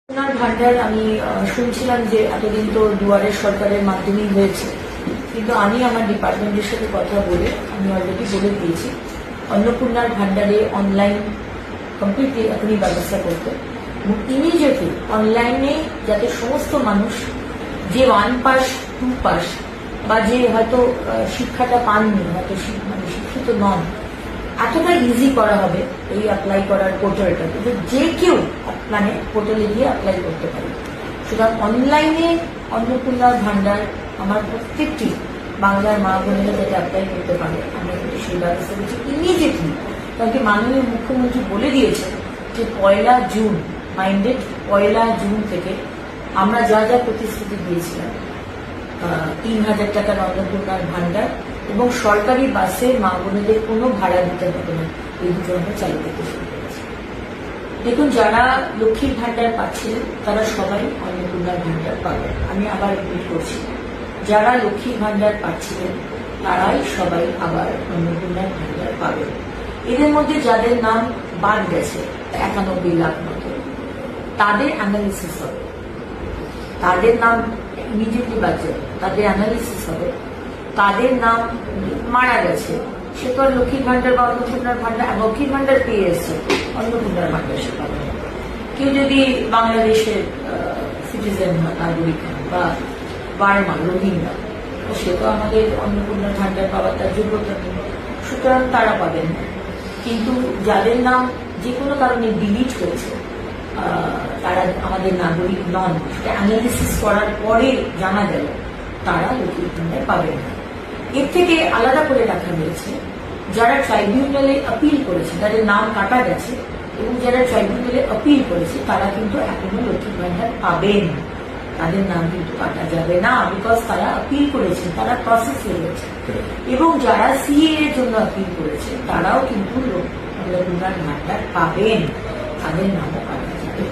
সোনার ভান্ডার আমি শুনছিলাম যে এতদিন তো দুয়ারের সরকারের মাধ্যমেই হয়েছে, কিন্তু আমি আমার ডিপার্টমেন্টের সাথে কথা বলে আমি অলরেডি বলে দিয়েছি অন্নপূর্ণার ভান্ডারে অনলাইন কমপ্লিটলি এখনই ব্যবস্থা করতে এবং ইমিডিয়েটলি অনলাইনে যাতে সমস্ত মানুষ যে 1 পাস 2 পাস বা যে হয়তো শিক্ষাটা পাননি, হয়তো মানে শিক্ষিত নন, এতটা ইজি করা হবে এই অ্যাপ্লাই করার পোর্টালটা, কিন্তু যে কেউ মানে পোর্টালে গিয়ে অ্যাপ্লাই করতে পারে। সুতরাং অনলাইনে অন্নপূর্ণার ভান্ডার আমার প্রত্যেকটি বাংলার মা বোনেরা যাতে অ্যাপ্লাই করতে পারে আমরা কিন্তু সেই ব্যবস্থা করছি ইমিডিয়েটলি। কারণ কি মাননীয় মুখ্যমন্ত্রী বলে দিয়েছেন যে 1 জুন মাইন্ডেড 1 জুন থেকে আমরা যা যা প্রতিশ্রুতি দিয়েছিলাম ৩,০০০ টাকার অন্নপূর্ণার ভান্ডার এবং সরকারি বাসে মা বোনেদের কোনো ভাড়া দিতে হবে না, এই দুটো আমরা চালু করতে শুরু করেছি। দেখুন, যারা লক্ষ্মীর ভান্ডার পাচ্ছিলেন তারা সবাই অন্নপূর্ণার ভান্ডার পাবেন। আমি আবার রিপিট করছি, যারা লক্ষ্মীর ভান্ডার পাচ্ছিলেন তারাই সবাই আবার অন্নপূর্ণার ভান্ডার পাবেন। এদের মধ্যে যাদের নাম বাদ গেছে ৯১ লাখ মতো, তাদের অ্যানালিসিস হবে, তাদের নাম ইমিডিয়েটলি বাদ যাবে, তাদের অ্যানালিসিস হবে, তাদের নাম মারা গেছে, সে তো আর লক্ষ্মীর ভান্ডার বা অন্নপূর্ণার ভান্ডার, লক্ষ্মীর ভান্ডার পেয়ে এসছে, অন্নপূর্ণার ভান্ডার সে পাবে না। কেউ যদি বাংলাদেশের সিটিজেন হয়, নাগরিক বা বার্মা রোহিঙ্গা, সে তো আমাদের অন্নপূর্ণার ভান্ডার পাওয়ার তার যোগ্যতা নেই, সুতরাং তারা পাবেন না। কিন্তু যাদের নাম যে কোনো কারণে ডিলিট হয়েছে, তারা আমাদের নাগরিক নন, সেটা অ্যানালিসিস করার পরে জানা গেল তারা লক্ষ্মীর ভান্ডার পাবেন না। এর থেকে আলাদা করে রাখা হয়েছে যারা ট্রাইব্যুনালে আপিল করেছে, তাদের নাম কাটা গেছে, এবং যারা ট্রাইব্যুনালে আপিল করেছে তারা কিন্তু এখনো লক্ষ্মীর ভান্ডার পাবেন, তাদের নাম কিন্তু কাটা যাবে না, বিকজ তারা আপিল করেছে, তারা প্রসেসে রয়েছে। এবং যারা সিএ এর জন্য আপিল করেছে তারাও কিন্তু লক্ষ্মীর ভান্ডার পাবেন, তাদের নামও কাটা যাবে।